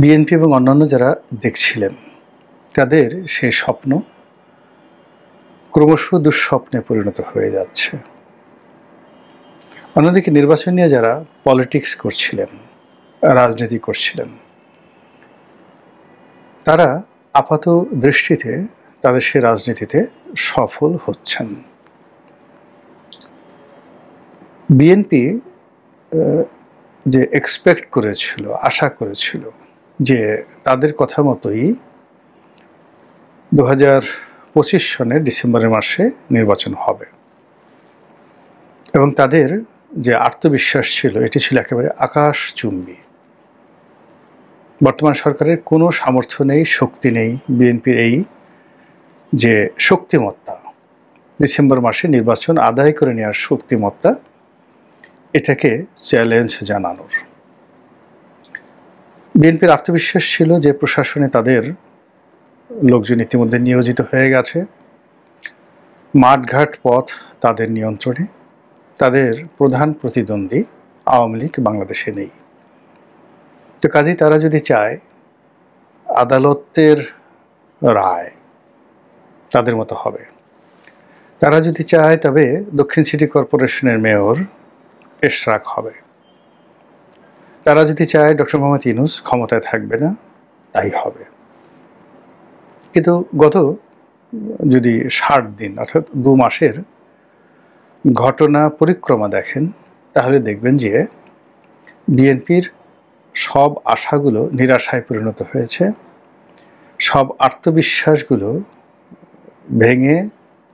BNP এবং অন্যান্য যারা দেখছিলেন তাদের সেই স্বপ্ন ক্রমশ দুঃস্বপ্নে পরিণত হয়ে যাচ্ছে। অন্যদিকে নির্বাচন নিয়ে যারা পলিটিক্স করছিলেন, রাজনীতি করছিলেন, তারা আপাত দৃষ্টিতে তাদের সেই রাজনীতিতে সফল হচ্ছেন। বিএনপি যে এক্সপেক্ট করেছিল, আশা করেছিল যে তাদের কথা মতোই 2025 সনের ডিসেম্বরের মাসে নির্বাচন হবে এবং তাদের যে আত্মবিশ্বাস ছিল এটি ছিল একেবারে আকাশচুম্বী। বর্তমান সরকারের কোনো সামর্থ্য নেই, শক্তি নেই বিএনপির এই যে শক্তিমত্তা, ডিসেম্বর মাসে নির্বাচন আদায় করে নেওয়ার শক্তিমত্তা, এটাকে চ্যালেঞ্জ জানানোর। বিএনপির আত্মবিশ্বাস ছিল যে প্রশাসনে তাদের লোকজন ইতিমধ্যে নিয়োজিত হয়ে গেছে, মাঠঘাট পথ তাদের নিয়ন্ত্রণে, তাদের প্রধান প্রতিদ্বন্দ্বী আওয়ামী লীগ বাংলাদেশে নেই। তো কাজেই তারা যদি চায় আদালতের রায় তাদের মতো হবে, তারা যদি চায় তবে দক্ষিণ সিটি কর্পোরেশনের মেয়র এশরাক হবে, তারা যদি চায় ডক্টর মোহাম্মদ ইউনূস ক্ষমতায় থাকবে না, তাই হবে। কিন্তু গত যদি 60 দিন অর্থাৎ 2 মাসের ঘটনা পরিক্রমা দেখেন তাহলে দেখবেন যে বিএনপির সব আশাগুলো নিরাশায় পরিণত হয়েছে, সব আত্মবিশ্বাসগুলো ভেঙে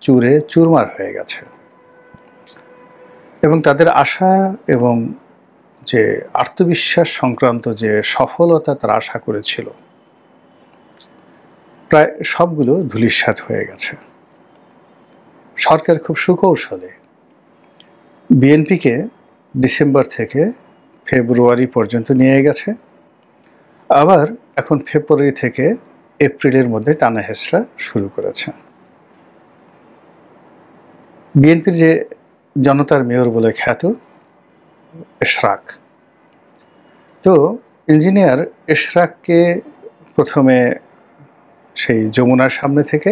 চুরে চুরমার হয়ে গেছে এবং তাদের আশা এবং যে আত্মবিশ্বাস সংক্রান্ত যে সফলতা তারা আশা করেছিল প্রায় সবগুলো ধূলিসাৎ হয়ে গেছে। সরকার খুব সুকৌশলে বিএনপিকে ডিসেম্বর থেকে ফেব্রুয়ারি পর্যন্ত নিয়ে গেছে, আবার এখন ফেব্রুয়ারি থেকে এপ্রিলের মধ্যে টানা হেঁচড়া শুরু করেছে। বিএনপির যে জনতার মেয়র বলে খ্যাত এশরাক, তো ইঞ্জিনিয়ার এশরাককে প্রথমে সেই যমুনার সামনে থেকে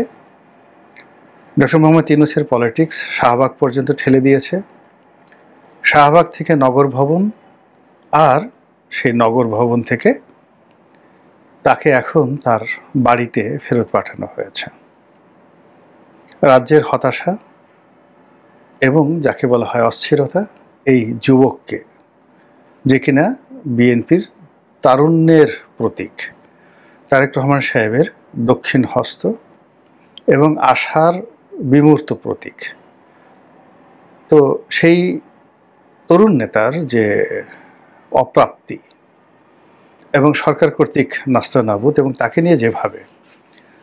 ডক্টর মোহাম্মদ ইউনূসের পলিটিক্স শাহবাগ পর্যন্ত ঠেলে দিয়েছে, শাহবাগ থেকে নগর ভবন, আর সেই নগর ভবন থেকে তাকে এখন তার বাড়িতে ফেরত পাঠানো হয়েছে। রাজ্যের হতাশা এবং যাকে বলা হয় অস্থিরতা, এই যুবককে, যে কিনা বিএনপির তারুণ্যের প্রতীক, তারেক রহমান সাহেবের দক্ষিণ হস্ত এবং আশার বিমূর্ত প্রতীক, তো সেই তরুণ নেতার যে অপ্রাপ্তি এবং সরকার কর্তৃক নাস্তানাবুদ এবং তাকে নিয়ে যেভাবে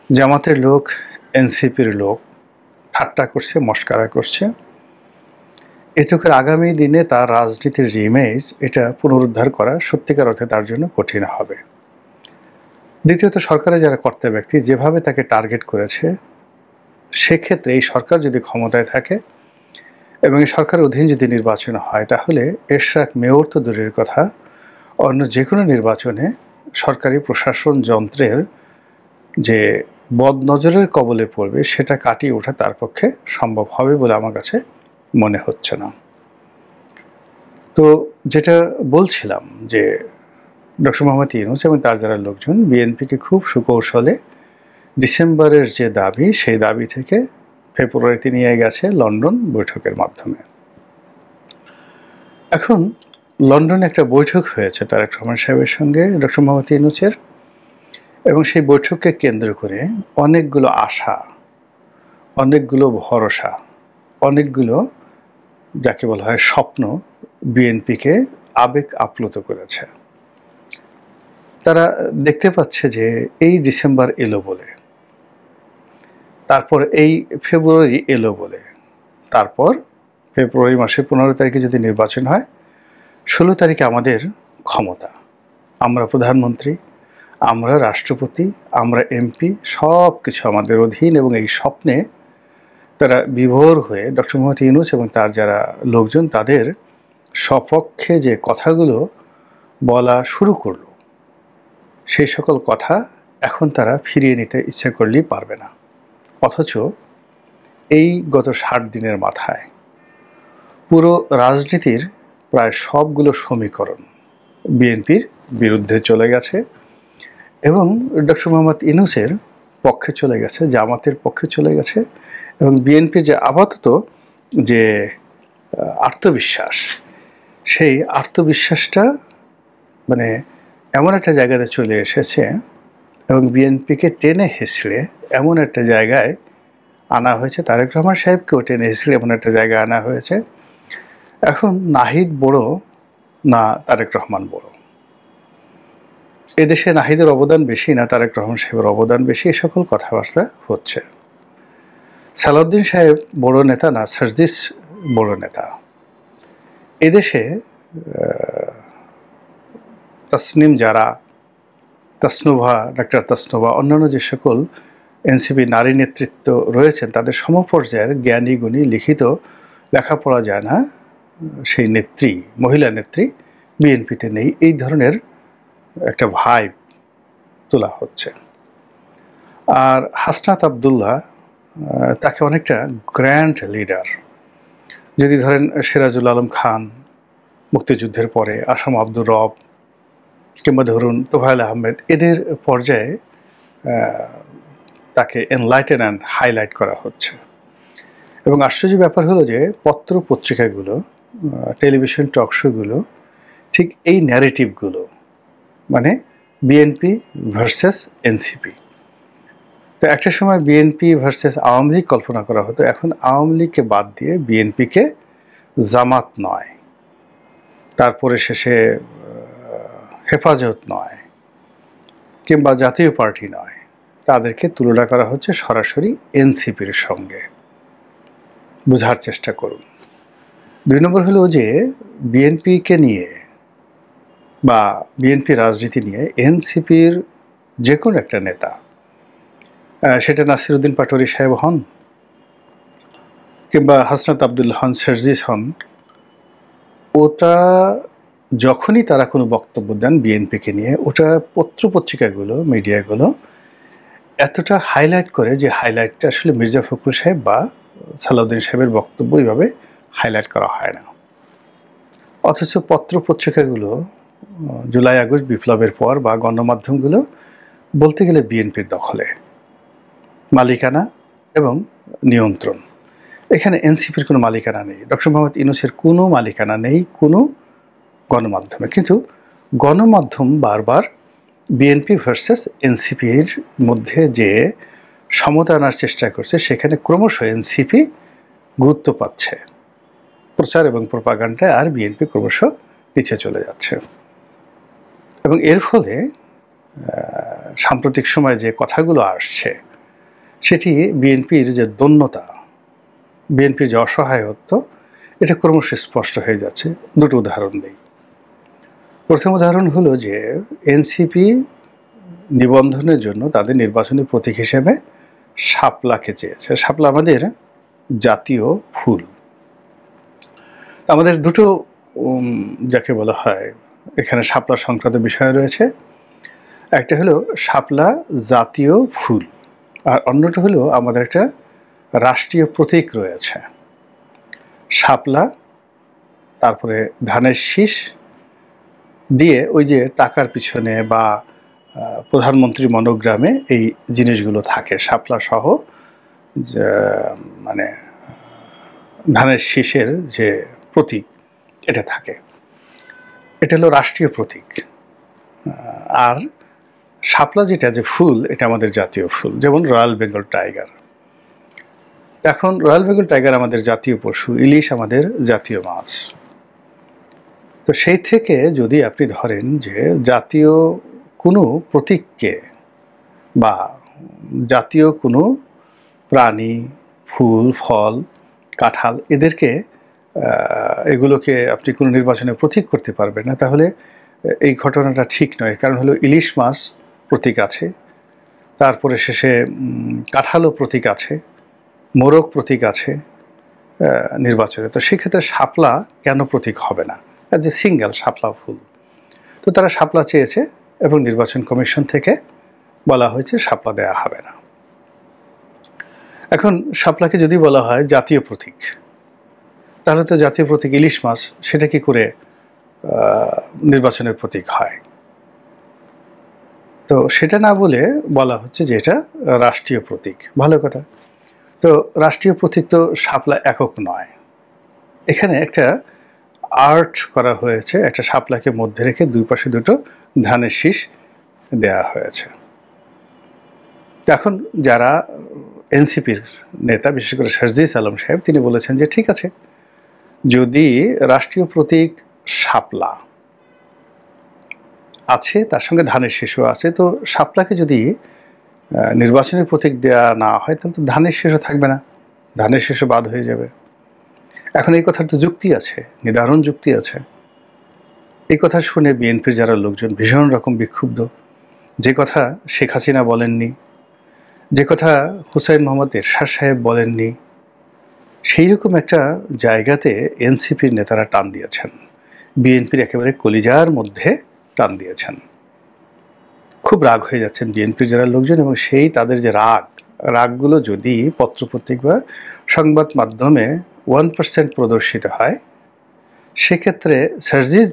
জামাতের লোক, এনসিপির লোক ঠাট্টা করছে, মস্কারা করছে, এতে করে আগামী দিনে তার রাজনীতির যে ইমেজ, এটা পুনরুদ্ধার করা সত্যিকার অর্থে তার জন্য কঠিন হবে। দ্বিতীয়ত, সরকারের যারা কর্তা ব্যক্তি যেভাবে তাকে টার্গেট করেছে, সেক্ষেত্রে এই সরকার যদি ক্ষমতায় থাকে এবং এই সরকারের অধীন যদি নির্বাচন হয়, তাহলে এশরাক মেয়র তো দূরের কথা, অন্য যে কোনো নির্বাচনে সরকারি প্রশাসন যন্ত্রের যে বদনজরের কবলে পড়বে সেটা কাটিয়ে ওঠা তার পক্ষে সম্ভব হবে বলে আমার কাছে মনে হচ্ছে না। তো যেটা বলছিলাম যে ডক্টর মোহাম্মদ ইউনূস এবং তার যারা লোকজন বিএনপিকে খুব সুকৌশলে ডিসেম্বরের যে দাবি, সেই দাবি থেকে ফেব্রুয়ারিতে নিয়ে গেছে লন্ডন বৈঠকের মাধ্যমে। এখন লন্ডনে একটা বৈঠক হয়েছে তারেক রহমান সাহেবের সঙ্গে ডক্টর মোহাম্মদ ইউনূসের, এবং সেই বৈঠককে কেন্দ্র করে অনেকগুলো আশা, অনেকগুলো ভরসা, অনেকগুলো যাকে বলা হয় স্বপ্ন বিএনপিকে আবেগ আপ্লুত করেছে। তারা দেখতে পাচ্ছে যে এই ডিসেম্বর এলো বলে, তারপর এই ফেব্রুয়ারি এলো বলে, তারপর ফেব্রুয়ারি মাসের 15 তারিখে যদি নির্বাচন হয়, 16 তারিখে আমাদের ক্ষমতা, আমরা প্রধানমন্ত্রী, আমরা রাষ্ট্রপতি, আমরা এমপি, সব কিছু আমাদের অধীন। এবং এই স্বপ্নে তারা বিভোর হয়ে ডক্টর মোহাম্মদ ইউনূস এবং তার যারা লোকজন তাদের সপক্ষে যে কথাগুলো বলা শুরু করলো, সেই সকল কথা এখন তারা ফিরিয়ে নিতে ইচ্ছা করলেই পারবে না। অথচ এই গত 60 দিনের মাথায় পুরো রাজনীতির প্রায় সবগুলো সমীকরণ বিএনপির বিরুদ্ধে চলে গেছে এবং ডক্টর মোহাম্মদ ইউনূসের পক্ষে চলে গেছে, জামাতের পক্ষে চলে গেছে। এবং বিএনপির যে আপাতত যে আত্মবিশ্বাস, সেই আত্মবিশ্বাসটা মানে এমন একটা জায়গাতে চলে এসেছে এবং বিএনপিকে টেনে হেঁচড়ে এমন একটা জায়গায় আনা হয়েছে, তারেক রহমান সাহেবকেও টেনে হেঁচড়ে এমন একটা জায়গায় আনা হয়েছে। এখন নাহিদ বড় না তারেক রহমান বড়, এদেশে নাহিদের অবদান বেশি না তারেক রহমান সাহেবের অবদান বেশি, এই সকল কথাবার্তা হচ্ছে। সালাউদ্দিন সাহেব বড় নেতা না সার্জিস বড় নেতা। এদেশে তাসনিম যারা, তাসনুভা, ডাক্তার তাসনুভা, অন্যান্য যে সকল এনসিপি নারী নেতৃত্ব রয়েছেন, তাদের সমপর্যায়ের জ্ঞানী গুণী লিখিত লেখাপড়া যায় না সেই নেত্রী, মহিলা নেত্রী বিএনপিতে নেই, এই ধরনের একটা ভাইব তোলা হচ্ছে। আর হাসনাত আবদুল্লাহ তাকে অনেকটা গ্র্যান্ড লিডার, যদি ধরেন সিরাজুল আলম খান মুক্তিযুদ্ধের পরে, আসাম আব্দুর রব কিংবা ধরুন তোফায়েল আহমেদ, এদের পর্যায়ে তাকে এনলাইটেন অ্যান্ড হাইলাইট করা হচ্ছে। এবং আশ্চর্য ব্যাপার হলো যে পত্র পত্রিকাগুলো, টেলিভিশন টক শোগুলো ঠিক এই ন্যারেটিভগুলো, মানে বিএনপি ভার্সেস এনসিপি। তো একটা সময় বিএনপি ভার্সেস আওয়ামী লীগ কল্পনা করা হতো, এখন আওয়ামী লীগকে বাদ দিয়ে বিএনপিকে জামাত নয়, তারপরে শেষে হেফাজত নয়, কিংবা জাতীয় পার্টি নয়, তাদেরকে তুলনা করা হচ্ছে সরাসরি এনসিপির সঙ্গে। বোঝার চেষ্টা করুন। 2 নম্বর হলো যে বিএনপিকে নিয়ে বা বিএনপি রাজনীতি নিয়ে এনসিপির যে কোনো একটা নেতা, সেটা নাসিরউদ্দিন পাটোয়ারী সাহেব হন কিংবা হাসনাত আবদুল্লাহ হন, সার্জিস হন, ওটা যখনই তারা কোনো বক্তব্য দেন বিএনপিকে নিয়ে, ওটা পত্রপত্রিকাগুলো, মিডিয়াগুলো এতটা হাইলাইট করে যে হাইলাইটটা আসলে মির্জা ফখরুল সাহেব বা সালাউদ্দিন সাহেবের বক্তব্য এইভাবে হাইলাইট করা হয় না। অথচ পত্রপত্রিকাগুলো জুলাই আগস্ট বিপ্লবের পর বা গণমাধ্যমগুলো বলতে গেলে বিএনপির দখলে, মালিকানা এবং নিয়ন্ত্রণ। এখানে এনসিপির কোনো মালিকানা নেই, ডক্টর মোহাম্মদ ইউনূসের কোনো মালিকানা নেই কোনো গণমাধ্যমে। কিন্তু গণমাধ্যম বারবার বিএনপি ভার্সেস এনসিপির মধ্যে যে সমতা আনার চেষ্টা করছে, সেখানে ক্রমশ এনসিপি গুরুত্ব পাচ্ছে প্রচার এবং প্রোপাগান্ডায়, আর বিএনপি ক্রমশ পিছিয়ে চলে যাচ্ছে। এবং এর ফলে সাম্প্রতিক সময়ে যে কথাগুলো আসছে, সেটি বিএনপির যে দন্যতা, বিএনপির যে অসহায়ত্ব, এটা ক্রমশ স্পষ্ট হয়ে যাচ্ছে। 2টো উদাহরণ দিই। প্রথম উদাহরণ হলো যে এনসিপি নিবন্ধনের জন্য তাদের নির্বাচনী প্রতীক হিসেবে শাপলাকে চেয়েছে। শাপলা আমাদের জাতীয় ফুল। আমাদের 2টো যাকে বলা হয় এখানে শাপলা সংক্রান্ত বিষয় রয়েছে। একটা হলো শাপলা জাতীয় ফুল, আর অন্যটা হলো আমাদের একটা রাষ্ট্রীয় প্রতীক রয়েছে। শাপলা, তারপরে ধানের শীষ দিয়ে ওই যে টাকার পিছনে বা প্রধানমন্ত্রী মনোগ্রামে এই জিনিসগুলো থাকে, শাপলা সহ মানে ধানের শীষের যে প্রতীক এটা থাকে, এটা হলো রাষ্ট্রীয় প্রতীক। আর শাপলা যেটা যে ফুল, এটা আমাদের জাতীয় ফুল, যেমন রয়্যাল বেঙ্গল টাইগার। এখন রয়্যাল বেঙ্গল টাইগার আমাদের জাতীয় পশু, ইলিশ আমাদের জাতীয় মাছ। তো সেই থেকে যদি আপনি ধরেন যে জাতীয় কোনো প্রতীককে বা জাতীয় কোনো প্রাণী, ফুল, ফল, কাঁঠাল, এগুলোকে আপনি কোনো নির্বাচনে প্রতীক করতে পারবেন না, তাহলে এই ঘটনাটা ঠিক নয়। কারণ হলো ইলিশ মাছ প্রতীক আছে, তারপরে শেষে কাঁঠালও প্রতীক আছে, মোরগ প্রতীক আছে নির্বাচনে। তো সেক্ষেত্রে শাপলা কেন প্রতীক হবে না? যে সিঙ্গেল শাপলা ফুল। তো তারা শাপলা চেয়েছে, এবং নির্বাচন কমিশন থেকে বলা হয়েছে শাপলা দেয়া হবে না। এখন শাপলাকে যদি বলা হয় জাতীয় প্রতীক, তাহলে তো জাতীয় প্রতীক ইলিশ মাছ, সেটা কি করে নির্বাচনের প্রতীক হয়? তো সেটা না বলে বলা হচ্ছে যে এটা রাষ্ট্রীয় প্রতীক। ভালো কথা। তো রাষ্ট্রীয় প্রতীক তো শাপলা একক নয়, এখানে একটা আর্ট করা হয়েছে, একটা শাপলাকে মধ্যে রেখে দুই পাশে দুটো ধানের শীষ দেয়া হয়েছে। এখন যারা এনসিপির নেতা, বিশেষ করে শারজিস আলম সাহেব, তিনি বলেছেন যে ঠিক আছে, যদি রাষ্ট্রীয় প্রতীক শাপলা আছে, তার সঙ্গে ধানের শীষও আছে, তো শাপলাকে যদি নির্বাচনের প্রতীক দেয়া না হয়, তাহলে তো ধানের শীষও থাকবে না, ধানের শীষও বাদ হয়ে যাবে। এখন এই কথার তো যুক্তি আছে, নিদারুণ যুক্তি আছে। এই কথা শুনে বিএনপির যারা লোকজন ভীষণ রকম বিক্ষুব্ধ। যে কথা শেখ হাসিনা বলেননি, যে কথা হুসাইন মোহাম্মদ এরশাদ সাহেব বলেননি, সেই রকম একটা জায়গাতে এনসিপির নেতারা টান দিয়েছেন, বিএনপির একেবারে কলিজার মধ্যে টান দিয়েছেন। খুব রাগ হয়ে যাচ্ছেন বিএনপির যারা লোকজন, এবং সেই তাদের যে রাগগুলো যদি পত্রপত্রিকা বা সংবাদ মাধ্যমে 1% প্রদর্শিত হয়, সেক্ষেত্রে শারজিস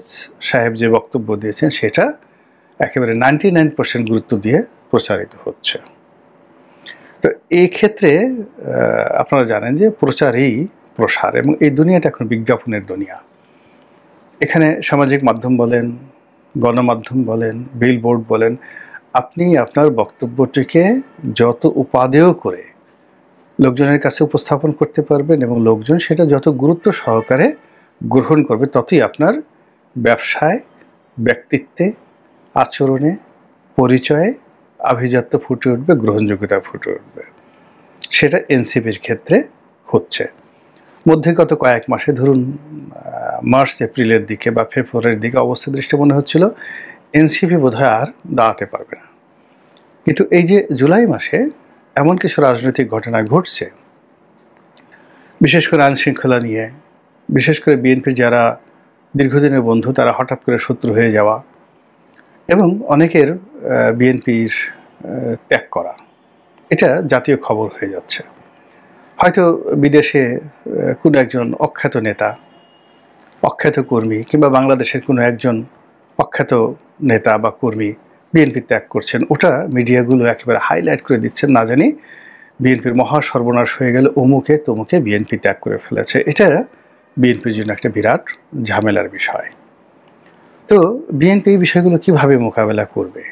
সাহেব যে বক্তব্য দিয়েছেন সেটা একেবারে 99% গুরুত্ব দিয়ে প্রচারিত হচ্ছে। তো এই ক্ষেত্রে আপনারা জানেন যে প্রচারই প্রসার, এবং এই দুনিয়াটা এখন বিজ্ঞাপনের দুনিয়া। এখানে সামাজিক মাধ্যম বলেন, গণমাধ্যম বলেন, বিলবোর্ড বলেন, আপনি আপনার বক্তব্যটিকে যত উপাদেয় করে লোকজনের কাছে উপস্থাপন করতে পারবেন এবং লোকজন সেটা যত গুরুত্ব সহকারে গ্রহণ করবে, ততই আপনার ব্যবসায়, ব্যক্তিত্বে, আচরণে, পরিচয়ে আভিজাত্য ফুটে উঠবে, গ্রহণযোগ্যতা ফুটে উঠবে। সেটা এনসিপির ক্ষেত্রে হচ্ছে। মধ্যে গত কয়েক মাসে, ধরুন মার্চ এপ্রিলের দিকে বা ফেব্রুয়ারির দিকে অবস্থা দৃষ্টি মনে হচ্ছিল এনসিপি বোধহয় আর দাঁড়াতে পারবে না। কিন্তু এই যে জুলাই মাসে এমন কিছু রাজনৈতিক ঘটনা ঘটছে, বিশেষ করে আইন শৃঙ্খলা নিয়ে, বিশেষ করে বিএনপির যারা দীর্ঘদিনের বন্ধু তারা হঠাৎ করে শত্রু হয়ে যাওয়া, এবং অনেকের বিএনপির ত্যাগ করা, এটা জাতীয় খবর হয়ে যাচ্ছে। হয়তো বিদেশে কোনো একজন অখ্যাত নেতা, অখ্যাত কর্মী, কিংবা বাংলাদেশের কোনো একজন অখ্যাত নেতা বা কর্মী বিএনপি ত্যাগ করছেন, ওটা মিডিয়াগুলো একেবারে হাইলাইট করে দিচ্ছেন, না জানি বিএনপির মহা সর্বনাশ হয়ে গেল, অমুকে তমুকে বিএনপি ত্যাগ করে ফেলেছে। এটা বিএনপির জন্য একটা বিরাট ঝামেলার বিষয়। তো বিএনপি এই বিষয়গুলো কিভাবে মোকাবেলা করবে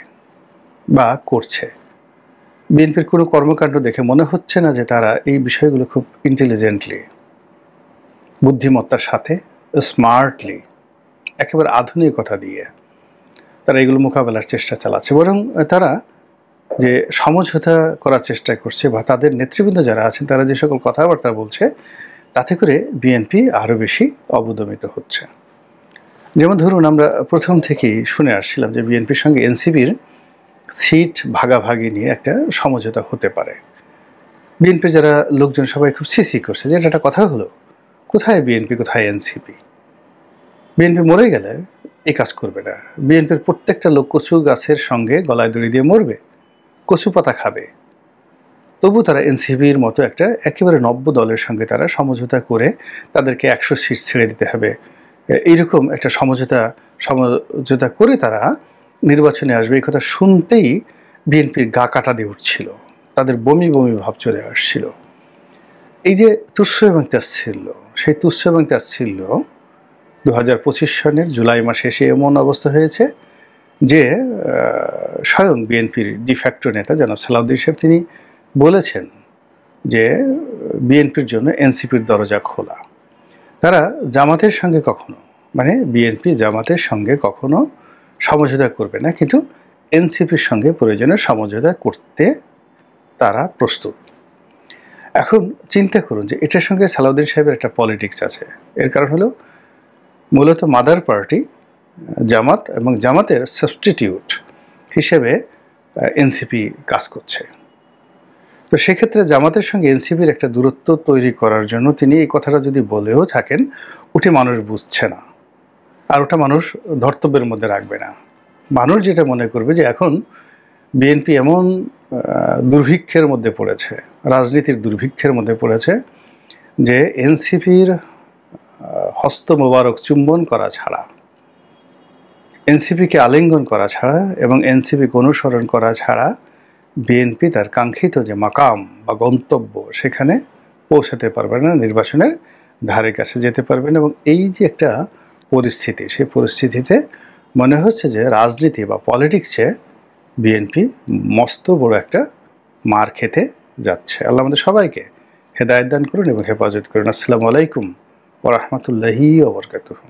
বা করছে? বিএনপির কোনো কর্মকাণ্ড দেখে মনে হচ্ছে না যে তারা এই বিষয়গুলো খুব ইন্টেলিজেন্টলি, বুদ্ধিমত্তার সাথে, স্মার্টলি, একেবারে আধুনিকতা দিয়ে তারা এগুলো মোকাবেলার চেষ্টা চালাচ্ছে। বরং তারা যে সমঝোতা করার চেষ্টা করছে, বা তাদের নেতৃবৃন্দ যারা আছেন তারা যে সকল কথাবার্তা বলছে, তাতে করে বিএনপি আরও বেশি অবদমিত হচ্ছে। যেমন ধরুন, আমরা প্রথম থেকেই শুনে আসছিলাম যে বিএনপির সঙ্গে এনসিপির সিট ভাগাভাগি নিয়ে একটা সমঝোতা হতে পারে। বিএনপির যারা লোকজন সবাই খুব সিসি করছে যে এটা একটা কথা হলো, কোথায় বিএনপি, কোথায় এনসিপি? বিএনপি মরে গেলে এই কাজ করবে না। বিএনপির প্রত্যেকটা লোক কচু গাছের সঙ্গে গলায় দড়ি দিয়ে মরবে, কচু পাতা খাবে, তবু তারা এনসিপির মতো একটা একেবারে নব্য দলের সঙ্গে তারা সমঝোতা করে তাদেরকে 100 সিট ছেড়ে দিতে হবে, এইরকম একটা সমঝোতা করে তারা নির্বাচনে আসবে। এই কথা শুনতেই বিএনপির গা কাটা দিয়ে উঠছিল, তাদের বমি বমি ভাব চলে আসছিল। এই যে তুচ্ছ এবং তাচ্ছিল্য, সেই তুচ্ছ এবং তাচ্ছিল্য 2025 সনের জুলাই মাসে এসে এমন অবস্থা হয়েছে যে স্বয়ং বিএনপির ডিফ্যাক্টো নেতা জনাব সালাউদ্দিন সাহেব তিনি বলেছেন যে বিএনপির জন্য এনসিপির দরজা খোলা। তারা জামাতের সঙ্গে কখনো, মানে বিএনপি জামাতের সঙ্গে কখনো সমঝোতা করবে না, কিন্তু এনসিপির সঙ্গে প্রয়োজনে সমঝোতা করতে তারা প্রস্তুত। এখন চিন্তা করুন যে এটার সঙ্গে সালাউদ্দিন সাহেবের একটা পলিটিক্স আছে। এর কারণ হলো মূলত মাদার পার্টি জামাত, এবং জামাতের সাবস্টিটিউট হিসেবে এনসিপি কাজ করছে। তো সেক্ষেত্রে জামাতের সঙ্গে এনসিপির একটা দূরত্ব তৈরি করার জন্য তিনি এই কথাটা যদি বলেও থাকেন, ওটি মানুষ বুঝছে না, আর ওটা মানুষ ধর্তব্যের মধ্যে রাখবে না। মানুষ যেটা মনে করবে যে এখন বিএনপি এমন দুর্ভিক্ষের মধ্যে পড়েছে, রাজনীতির দুর্ভিক্ষের মধ্যে পড়েছে যে এনসিপির হস্ত মোবারক চুম্বন করা ছাড়া, এনসিপিকে আলিঙ্গন করা ছাড়া এবং এনসিপিকে অনুসরণ করা ছাড়া বিএনপি তার কাঙ্ক্ষিত যে মাকাম বা গন্তব্য সেখানে পৌঁছাতে পারবে না, নির্বাচনের ধারে কাছে যেতে পারবে না। এবং এই যে একটা পরিস্থিতি, সেই পরিস্থিতিতে মনে হচ্ছে যে রাজনীতি বা পলিটিক্সে বিএনপি মস্ত বড় একটা মার খেতে যাচ্ছে। আল্লাহ আমাদের সবাইকে হেদায়েত দান করুন এবং হেফাজত করুন। আসসালামু আলাইকুম ওয়া রাহমাতুল্লাহি ওয়া বারাকাতুহু।